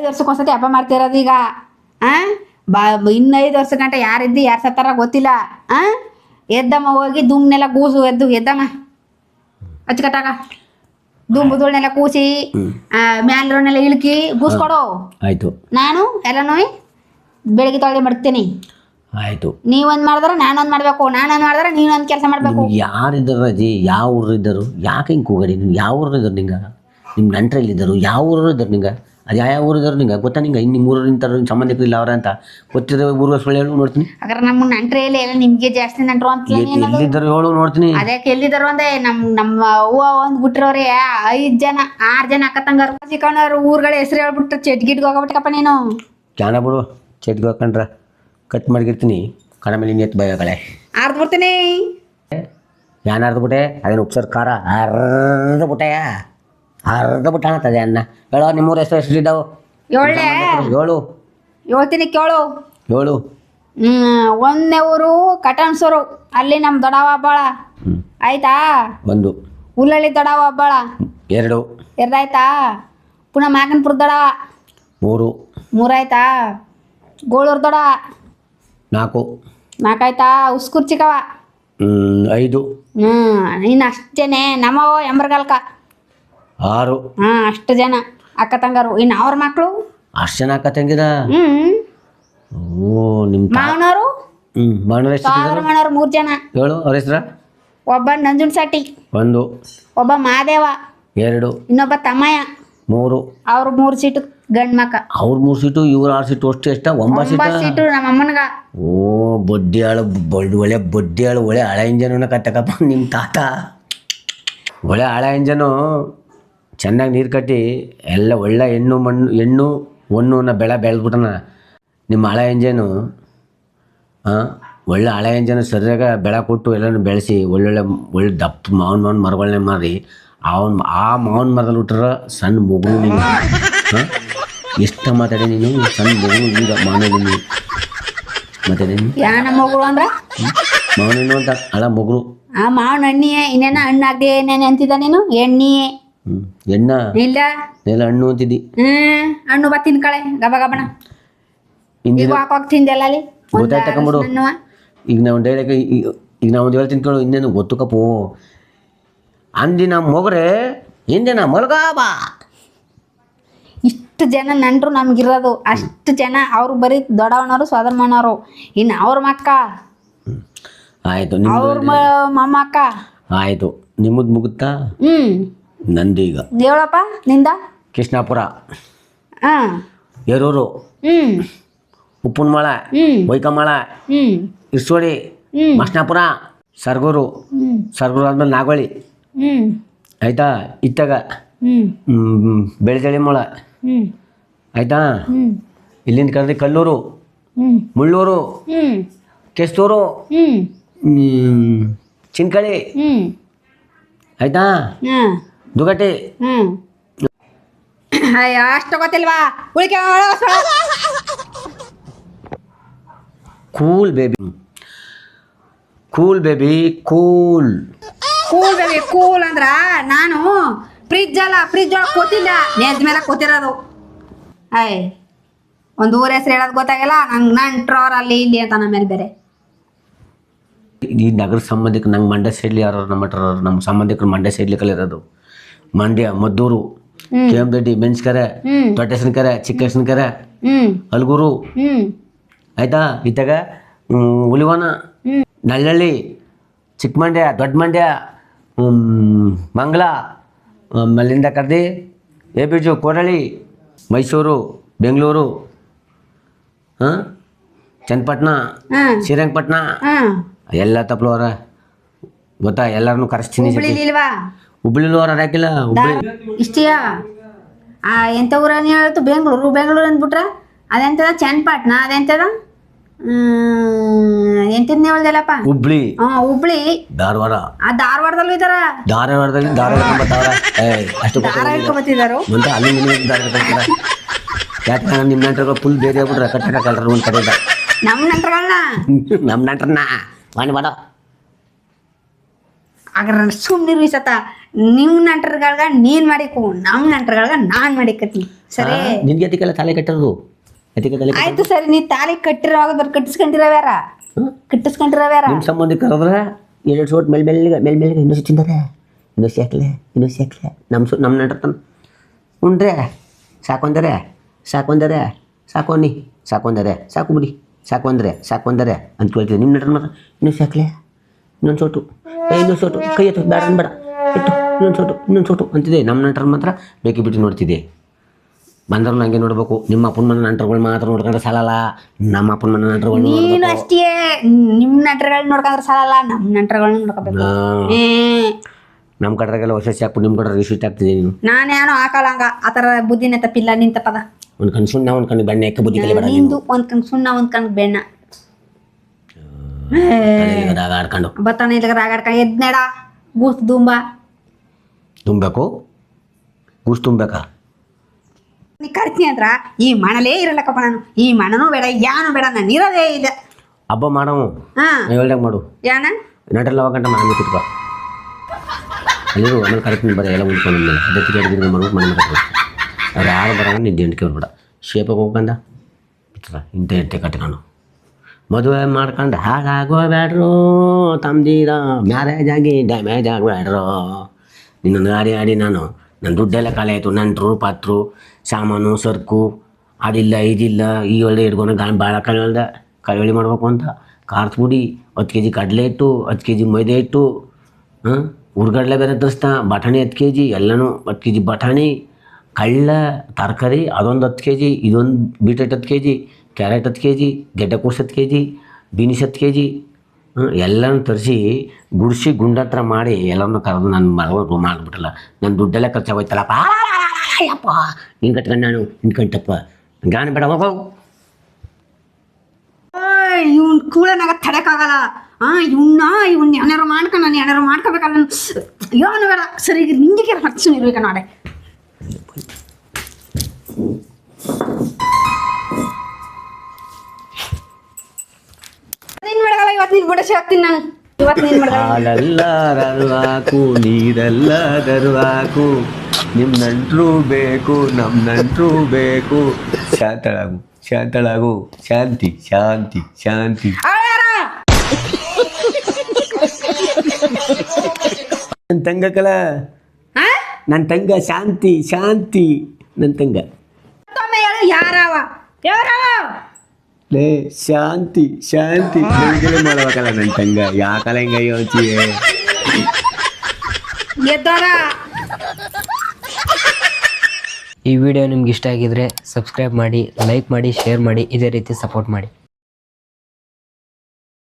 ವರ್ಷಕ್ಕೊಂದ್ಸತಿ ಹಬ್ಬ ಮಾಡ್ತಿರೋದು ಈಗ. ಇನ್ನು 5 ವರ್ಷ ಗಂಟ ಯಾರಿದ್ದು ಯಾರು ಸತ್ತಾರ ಗೊತ್ತಿಲ್ಲ. ಎದ್ದಮ್ಮ ಹೋಗಿ ದುಮ್ನೆಲ್ಲ ಕೂಸು ಎದ್ದಮ್ಮ ಅಚ್ಚುಕಟ್ಟಾಗ ದುಂಬುದುಳ್ನೆಲ್ಲ ಕೂಸಿ ಮ್ಯಾಲ್ರನ್ನೆಲ್ಲ ಇಳ್ಕಿ ಕೂಸ್ಕೊಡು. ಆಯ್ತು. ನಾನು ಎಲ್ಲನೂ ಬೆಳಿಗ್ಗೆ ತೊಳೆ ಮಾಡ್ತೀನಿ. ಆಯ್ತು. ನೀವೊಂದು ಮಾಡಿದ್ರೆ ನಾನೊಂದು ಮಾಡಬೇಕು, ನಾನೊಂದು ಮಾಡಿದ್ರೆ ನೀನೊಂದು ಕೆಲಸ ಮಾಡಬೇಕು. ಯಾರಿದ್ದರು ಅಜ್ಜಿ? ಯಾವ ಊರು ಇದ್ದರು? ಯಾಕೆ ಹಿಂಗೆ ಕೂಗಡಿ? ನೀವು ಯಾವ ಊರು ಇದ್ದರು? ನಿಂಗೆ ನಿಮ್ಮ ನಂಟ್ರಲ್ಲಿ ಯಾವ ಊರು ಇದ್ದರು? ನಿಂಗೆ ಅದು ಯಾವ ಊರು ಇದ್ದಾರೆ ನಿಂಗೆ ಗೊತ್ತಾ? ನಿಂಗೆ ಇನ್ನು ಮೂರು ನಿಂತಾರ ಸಂಬಂಧಿಕರು ಇಲ್ಲ ಅವ್ರ ಅಂತ ಗೊತ್ತಿರೋ ಊರು ಸುಳ್ಳು ಹೇಳು ನೋಡ್ತೀನಿ. ಹಾಗಾದ್ರೆ ನಮ್ಮ ನಂಟ್ರಲ್ಲಿ ಎಲ್ಲ ನಿಮಗೆ ಜಾಸ್ತಿ ನಂಟ್ರು ಅಂತ ಎಲ್ಲಿದ್ದರು ಹೇಳು ನೋಡ್ತೀನಿ. ಅದಕ್ಕೆ ಎಲ್ಲಿದ್ದರು ಅಂದ್ರೆ ನಮ್ಮ ಹೂವು ಒಂದು ಬಿಟ್ಟಿರೋರಿ 5 ಜನ 6 ಜನ ಅಕ್ಕ ತಂಗಾರು ಸಿಕ್ಕಣ್ಣವ್ರು ಊರುಗಳ ಹೆಸರು ಹೇಳ್ಬಿಟ್ಟು ಚಟ್ಗಿಟ್ಗೆ ಹೋಗ್ಬಿಟ್ಟಪ್ಪ ನೀನು. ಕ್ಯಾನ ಬಿಡು, ಚಟ್ಗೆ ಹಾಕೊಂಡ್ರ ಕಟ್ ಮಾಡಿರ್ತೀನಿ. ಕಣ ಮೇಲೆ ಎತ್ತು ಬೈಗಳೇ ಆರ್ದು ಬಿಡ್ತೀನಿ. ಯಾನ್ ಅರ್ಧ ಬಿಟ್ಟೆ? ಅದೇನು ಉಪ್ಸರ್ ಖಾರ ಅರ್ಧ ಬಿಟ್ಟೆಯ ಅರ್ಧ ಬಿಟ್ಟ ಅನ್ನತ್ತದೆ ಅನ್ನ. ಹೇಳೋ ನಿಮ್ಮೂರು ಎಷ್ಟಿದ್ದಾವೆ? 7 ಹೇಳ್ತೀನಿ ಕೇಳು. 7 ಒಂದನೇ ಊರು ಕಟನ್ಸೂರು, ಅಲ್ಲಿ ನಮ್ಮ ದೊಡ್ಡವ ಹಬ್ಬಾಳ ಆಯ್ತಾ. 1 ಹುಲ್ಲಳ್ಳಿ ದೊಡ್ಡವ ಹಬ್ಬಾಳ 2 ಆಯ್ತಾ. ಪುನಃ ಮಾಗನ್ಪುರ ದೊಡ್ಡವ 3 ಆಯ್ತಾ. ಗೋಳೂರು ದೊಡ್ಡವ 4 ಆಯ್ತಾ. ಉಸ್ಕೂರ್ ಚಿಕ್ಕವ 5 ಇನ್ನು ಅಷ್ಟೇನೆ. ನಮ್ಮವ ಎಂಬರ್ಗಾಲ್ಕ 6 ಅಷ್ಟು ಜನ ಅಕ್ಕ ತಂಗಾರು. ಇನ್ನು ಅವ್ರ ಮಕ್ಕಳು ಅಷ್ಟು ಜನ ಅಕ್ಕ ತಂಗಿದ. ಓ ನಿಮ್ಮ ಮಾವನವರು ಮಾವನವ್ರು 3 ಜನ. ಹೇಳು ಅವ್ರ ಹೆಸ್ರ? ಒಬ್ಬ ನಂಜುನ್ ಸಾಟಿ 1, ಒಬ್ಬ ಮಾದೇವ 2, ಇನ್ನೊಬ್ಬ ತಮ್ಮಯ್ಯ 3. ಅವ್ರು 3 ಸೀಟು ಗಂಡ್ ಮಕ್ಕ. ಅವ್ರು 3 ಸೀಟು, ಇವ್ರು 6 ಸೀಟು. ಅಷ್ಟು ಎಷ್ಟ? 9 ಸೀಟು ನಮ್ಮ ಅಮ್ಮನ್ಗ. ಓ ಬೊಡ್ಡಿಯಾಳು ಒಳ್ಳೆ ಬೊಡ್ಡಿಯಾಳು ಒಳ್ಳೆ ಹಳೆ ಇಂಜನ ಕಟ್ಟಕಪ್ಪ ನಿಮ್ಮ ತಾತ. ಒಳ್ಳೆ ಹಳೆ ಇಂಜನು ಚೆನ್ನಾಗಿ ನೀರು ಕಟ್ಟಿ ಎಲ್ಲ ಒಳ್ಳೆ ಹೆಣ್ಣು ಹೊನ್ನನ್ನ ಬೆಳೆದ್ಬಿಟ್ಟನ ನಿಮ್ಮ ಹಳೆ ಇಂಜನು. ಒಳ್ಳೆ ಹಳೆ ಇಂಜನು ಸರಿಯಾಗ ಬೆಳೆ ಕೊಟ್ಟು ಎಲ್ಲನೂ ಬೆಳೆಸಿ ಒಳ್ಳೆ ದಪ್ಪ ಮಾವಿನ ಮರಗಳನ್ನೇ ಮಾರಿ ಆ ಮಾವಿನ ಮರದಲ್ಲಿ ಹುಟ್ರ ಸಣ್ಣ ಮಗು ನೀನು. ಎಷ್ಟು ಮಾತಾಡಿ ನೀನು? ಸಣ್ಣ ಮಗು ಈಗ ಮಾವಿನ ಮಾತಾಡಿ ಯಾನ ಮಗಳು ಅಂದ್ರ ಮಾವನೇನು ಅಂತ ಹಳ ಮಗು. ಆ ಮಾವನ ಹಣ್ಣಿಯೇ ಇನ್ನೇನ ಹಣ್ಣಾಗ್ದೆ ಏನೇನು ಅಂತಿದ್ದ ನೀನು? ಎಣ್ಣಿಯೇ ಎಣ್ಣ ಇಲ್ಲ ಎಲ್ಲ ಹಣ್ಣು ಅಂತಿದ್ದಿ. ಹಣ್ಣು ಬಾ ತಿನ್ಕಳೆ ಗಬ ಗಬಣ. ಈಗ ಹಾಕೋಕ್ ತಿಂದೆಲ್ಲ ಅಲ್ಲಿ ಗೊತ್ತಾಯ್ತು ತಕೊಂಬಿಡು. ಈಗ ನಾವು ಡೈರೆಕ್ಟ್ ಈಗ ನಾವು ಒಂದು ಹೇಳ್ತೀನಿ ಕೇಳು. ಇನ್ನೇನು ಗೊತ್ತು ಕಪ್ಪು ಅಂದಿನ ಮೊಗರೆ ಹಿಂದಿನ ಮಲ್ಗಾಬಾ. ಇಷ್ಟು ಜನ ನಂಟ್ರು ನಮ್ಗಿರೋದು. ಅಷ್ಟು ಜನ ಅವ್ರು ಬರೀ ದೊಡ್ಡವನವರು ಸೋದರಮ್ಮನವರು. ಇನ್ನು ಅವ್ರ ಮಕ್ಕ ಆಯಿತು, ಅವ್ರ ಮೊಮ್ಮಕ್ಕ ಆಯಿತು. ನಿಮ್ಮದು ಮುಗುತ್ತಾ? ನಂದು ಈಗ ಹೇಳಪ್ಪ ನಿಂದ. ಕೃಷ್ಣಾಪುರ, ಎರೂರು, ಉಪ್ಪುನಮಳ, ಬೈಕಮಳ, ಇರ್ಸೋಡಿ, ಮಸ್ನಾಪುರ, ಸರ್ಗೂರು ಆದ್ಮೇಲೆ ನಾಗೋಳಿ ಆಯ್ತಾ. ಇತ್ತಾಗ ಬೆಳಜಳಿ ಮೊಳ ಆಯ್ತಾ. ಇಲ್ಲಿಂದ ಕರೆದು ಕಲ್ಲೂರು, ಮುಳ್ಳೂರು, ಕೆಸ್ತೂರು, ಚಿನ್ಕಳಿ ಆಯ್ತಾ. ದುಗಟಿ ಅಷ್ಟು ಗೊತ್ತಿಲ್ವಾ? ಉಳಿಕೆ cool baby cool baby cool cool baby cool ಅಂದ್ರ ನಾನು ಫ್ರಿಜ್ ಒಳಗೆ ಕೂತಿಲ್ಲ, ನೇಜ್ ಮೇಲೆ ಕೂತಿರೋದು. ಒಂದು ಊರ ಹೆಸರು ಹೇಳೋದು ಗೊತ್ತಾಗಲ್ಲ ನಂಗೆ. ನಂಟ್ರವ್ರ ಅಲ್ಲಿ ಇಲ್ಲಿ ಅಂತ ನಮ್ಮ ಮೇಲೆ ಬೇರೆ. ಈ ನಗರ ಸಂಬಂಧಿಕರು ನಂಗೆ ಮಂಡ್ಯ ಸೈಡ್ಲಿ ಯಾರು ನಮ್ಮ ಸಂಬಂಧಿಕರು ಮಂಡ್ಯ ಸೈಡ್ಲಿಕ್ಕಲ್ಲಿ ಇರೋದು. ಮಂಡ್ಯ, ಮದ್ದೂರು, ಕೆಎಂದೊಡ್ಡಿ, ಮೆಣಸ್ಕೆರೆ, ದೊಡ್ಡಸನಕೆರೆ, ಚಿಕ್ಕಸನಕೆರೆ, ಅಲ್ಗೂರು ಆಯ್ತಾ. ಇತ್ತಾಗ ಹುಲಿವನ, ನಳ್ಳಹಳ್ಳಿ, ಚಿಕ್ಕ ಮಂಡ್ಯ, ದೊಡ್ಡ ಮಂಡ್ಯ, ಮಂಗಲ, ಅಲ್ಲಿಂದ ಕರ್ದಿ ಎಬಿಜು, ಕೋರಳಿ, ಮೈಸೂರು, ಬೆಂಗಳೂರು, ಚನ್ನಪಟ್ಟಣ, ಶ್ರೀರಂಗಪಟ್ಟಣ ಎಲ್ಲ ತಪ್ಪಲವರ ಗೊತ್ತಾ. ಎಲ್ಲರನ್ನು ಕರೆಸ್ತೀನಿ. ಹುಬ್ಳಿಲವರ ಹಾಕಿಲ್ಲ ಹುಬ್ಳಿ ಇಷ್ಟೇಯ. ಎಂಥ ಊರ ಹೇಳ್ತು? ಬೆಂಗಳೂರು ಅಂದ್ಬಿಟ್ರ ಅದೆಂತದ? ಚನ್ನಪಟ್ಟಣ ಅದೆಂತದ? ಎಂಟನೇ ಹೇಳ್ದಲ್ಲಪ್ಪ. ಹುಬ್ಳಿ, ಹುಬ್ಳಿ, ಧಾರವಾಡ. ಆ ಧಾರವಾಡದಲ್ಲೂ ಇದಾರ. ಧಾರವಾಡದಲ್ಲಿ ಧಾರವಾಡ ಕಂಬತ್ತವ್ರ ಅಷ್ಟು ದಾರ ಇಟ್ಕೊಂಬತ್ತಿದಾರು. ಮುಂದೆ ಅಲ್ಲಿ ದಾರ ಕಟ್ಟಾರ. ಯಾಕಂದ್ರೆ ನಿಮ್ಮ ನೆಂಟರು ಫುಲ್ ಬೇರೆ ಆಗ್ಬಿಟ್ರೆ ಕಟ್ಟಕಲ್ರ ಒಂದು ಕಡೆಯಿಂದ. ನಮ್ಮ ನೆಂಟರುಗಳನ್ನ ನಮ್ಮ ನೆಂಟ್ರನ್ನ ಮಾಡಿ ಮಾಡ ಹಾಗಾದ್ರೆ ಸುಮ್ಮನಿರು ಈ ಸತ. ನಿಮ್ಮ ನೆಂಟರುಗಳ್ಗ ನೀನ್ ಮಾಡಿಕು, ನಮ್ಮ ನೆಂಟರುಗಳ್ಗ ನಾನ್ ಮಾಡಿಕತ್ತೀನಿ. ಸರಿ ನಿನ್ಗೆ ಎತ್ತಿಗೆಲ್ಲ ತಲೆ ಕಟ್ಟಿರೋದು ತಲೆ ಆಯ್ತು. ಸರಿ ನೀ ತಾಲಿ ಕಟ್ಟಿರೋ ಕಟ್ಟಿಸ್ಕೊಂಡಿರವ್ಯಾರ ಕಟ್ಟಿಸ್ಕೊಂಡಿರವ್ಯಾರ ನಿಮ್ಮ ಸಂಬಂಧಿಕ ಕರೆದ್ರೆ ಎರಡು ಸೋಟ್ ಮೇಲ್ಮೆಲ್ಲಿಗೆ ಇನ್ನೊಸಿ ತಿಂದರೆ ಇನ್ನೊಸಿ ಹಾಕ್ಲೆ ನಮ್ಮ ನೆಂಟ್ರತನ ಉಂಡ್ರೆ ಸಾಕೊಂದರೆ ಸಾಕೋನಿ ಸಾಕೊಂದರೆ ಸಾಕು ಬಿಡಿ ಸಾಕೊಂದರೆ ಅಂತ ಕೇಳ್ತೀವಿ. ನಿಮ್ಮ ನೆಂಟ್ರ ಮಾತ್ರ ಇನ್ನೊಸಿ ಹಾಕ್ಲೆ ಇನ್ನೊಂದು ಸೋಟು ಕೈ ಎತ್ತು ಬೇಡ ಅನ್ಬೇಡ ಇಟ್ಟು ಇನ್ನೊಂದು ಸೋಟು ಅಂತಿದೆ. ನಮ್ಮ ನೆಂಟ್ರ ಮಾತ್ರ ಬೇಕಿ ಬಿಟ್ಟು ನೋಡ್ತಿದ್ದೆ. ಬಂದ್ರು ನಂಗೆ ನೋಡ್ಬೇಕು. ನಿಮ್ಮ ಅಪ್ಪನ ಮನೆ ನೆಂಟರುಗಳು ಮಾತ್ರ ನೋಡ್ಕೊಂಡ್ರೆ ಸಾಲಲ್ಲ. ನಮ್ಮ ಅಪ್ಪನ ಮನೆ ನೆಂಟರುಗಳು ನೀನು ಅಷ್ಟೇ. ನಿಮ್ಮ ನೆಂಟರುಗಳನ್ನ ನೋಡ್ಕೊಂಡ್ರೆ ಸಾಲಲ್ಲ, ನಮ್ಮ ನೆಂಟರುಗಳನ್ನ ನೋಡ್ಕೋಬೇಕು. ನಮ್ಮ ಕಡ್ರಾಗೆಲ್ಲ ಹೊಸ ಹಾಕ್ಬಿಟ್ಟು ನಿಮ್ಮ ಕಡ್ರೆ ರಿಸೀಟ್ ಆಗ್ತಿದೆ. ನೀನು ನಾನೇನು ಹಾಕಲ್ಲ ಹಂಗ. ಆ ಥರ ಬುದ್ಧಿನೇ ತಪ್ಪಿಲ್ಲ ನಿಂತ ಪದ. ಒಂದು ಕಣ್ ಸುಣ್ಣ ಒಂದು ಕಣ್ಣು ಬೆಣ್ಣೆ ಯಾಕೆ ಬುದ್ಧಿ ಕಲಿಬೇಡ. ನಿಂದು ಒಂದು ಕಣ್ ಸುಣ್ಣ ಒಂದು ಕಣ್ ಬೆಣ್ಣ ಆಡ್ಕೊಂಡು ಬತ್ತಾನೆ ಇಲ್ಲಿಗೆ ರಾಗಾಡ್ಕೊಂಡು ಎದ್ನೇಡ ಗೂಸ್ ತುಂಬಬೇಕು. ಗೂಸ್ ತುಂಬಬೇಕಾ? ನೀ ಕರಿತೀನಿ ಅಂದ್ರ ಈ ಮಣಲೇ ಇರಲ್ಲಕ್ಕಪ್ಪ. ನಾನು ಈ ಮಣನೂ ಬೇಡ ಯಾನು ಬೇಡ, ನಾನು ಇರೋದೇ ಇದೆ. ಹಬ್ಬ ಮಾಡವು ಹೇಳ್ದಾಗ ಮಾಡು. ಯಾನ ನಟಲ್ಲ ಹೋಗಂಟ ಮನೆ ಕುತ್ಕೋ ಅಲ್ಲಿರು. ಆಮೇಲೆ ಕರಿತೀನಿ ಬರೀ ಎಲ್ಲ ಉಳ್ಕೊಂಡು ಮೇಲೆ ಅದೇ ತಿರುಗಿ ಮಾಡ್ಬಿಟ್ಟು ಮನೆ ಮಾಡ್ಬೇಕು. ಅವ್ರು ಯಾರು ಬರೋಣ ನಿದ್ದೆ ಎಂಟಕ್ಕೆ ಬರ್ಬೇಡ. ಶೇಪಾಗಿ ಹೋಗ್ಕಂದ ಇಂಥ ಎಟ್ಟೆ ಕಟ್ಕೊಂಡು ಮದುವೆ ಮಾಡ್ಕೊಂಡು ಹಾಳಾಗೋಬೇಡ್ರು ತಮ್ದೀರ ಮ್ಯಾರೇಜ್ ಆಗಿ ಡ್ಯಾಮೇಜ್ ಆಗಬೇಡ್ರು. ನಿನ್ನೊಂದು ಆಡಿ ನಾನು ನನ್ನ ದುಡ್ಡೆಲ್ಲ ಖಾಲಿ ಆಯಿತು. ನಂಟರು ಪಾತ್ರು ಸಾಮಾನು ಸರಕು ಅದಿಲ್ಲ ಇದಿಲ್ಲ. ಈ ಒಳ್ಳೆ ಹಿಡ್ಕೊಂಡು ಭಾಳ ಕಳವಳಿ ಮಾಡ್ಬೇಕು ಅಂತ ಖಾರದ ಪುಡಿ 10 kg ಕಡಲೆ ಹಿಟ್ಟು 10 kg ಮೈದೆ ಹಿಟ್ಟು ಹುರ್ಗಡ್ಲೆ ಬೇರೆ ತರಿಸ್ತಾ ಬಟಾಣಿ 10 kg ಎಲ್ಲನೂ 10 kg ಬಟಾಣಿ ಕಳ್ಳ ತರಕಾರಿ ಅದೊಂದು 10 kg ಇದೊಂದು beetroot 10 kg carrot 10 kg ಗೆಡ್ಡೆಕೋಸು 10 kg beans 10 kg ಎಲ್ಲನೂ ತರಿಸಿ ಗುಡಿಸಿ ಗುಂಡತ್ರ ಮಾಡಿ ಎಲ್ಲನೂ ಕರೆದು ನಾನು ಮಾಡಿಬಿಟ್ಟಲ್ಲ. ನನ್ನ ದುಡ್ಡೆಲ್ಲ ಖರ್ಚಾಗೋಯ್ತಲ್ಲಪ್ಪ. ಅಯ್ಯಪ್ಪ ನೀನು ಕಟ್ಕೊಂಡು ನಾನು ನಿನ್ಕಂಟಪ್ಪ ಗಾನ ಬೇಡ ಹೋಗೋ. ಇವ್ನ ಕೂಳನಾಗ ತಡಕ್ಕಾಗಲ್ಲ. ಇವ್ನ ಏನಾರು ಮಾಡ್ಕೊಂಡು ನಾನು ಏನಾರು ಮಾಡ್ಕೋಬೇಕಲ್ಲ. ಏನು ಬೇಡ ಸರಿ ನಿಂಗೆ ಹಚ್ಚು ಇರ್ಬೇಕು ನಾಳೆ. ಹಾಲೆಲ್ಲ ರಲ್ವಾಕು ನೀರೆಲ್ಲ ದರ್ವಾಕು ನಿಮ್ಮ ನಂಟ್ರು ಬೇಕು ನಮ್ಮ ನಂಟ್ರು ಬೇಕು. ಶಾಂತಳಾಗು ಶಾಂತಿ ನನ್ನ ತಂಗ ಕಲ ನನ್ನ ತಂಗ ಶಾಂತಿ ನನ್ನ ತಂಗ ಯಾರವ ಲೇ ಶಾಂತಿ ಬೆಳಗ್ಗೆ ಮಾಡ್ಬೇಕಲ್ಲ ನನ್ನ ತಂಗ. ಯಾಕಲ್ಲ ಹಿಂಗ ಯೋಚಿಯೇ ಈ ವಿಡಿಯೋ ನಿಮ್ಗೆ ಇಷ್ಟ ಆಗಿದ್ರೆ ಸಬ್ಸ್ಕ್ರೈಬ್ ಮಾಡಿ, ಲೈಕ್ ಮಾಡಿ, ಶೇರ್ ಮಾಡಿ, ಇದೇ ರೀತಿ ಸಪೋರ್ಟ್ ಮಾಡಿ.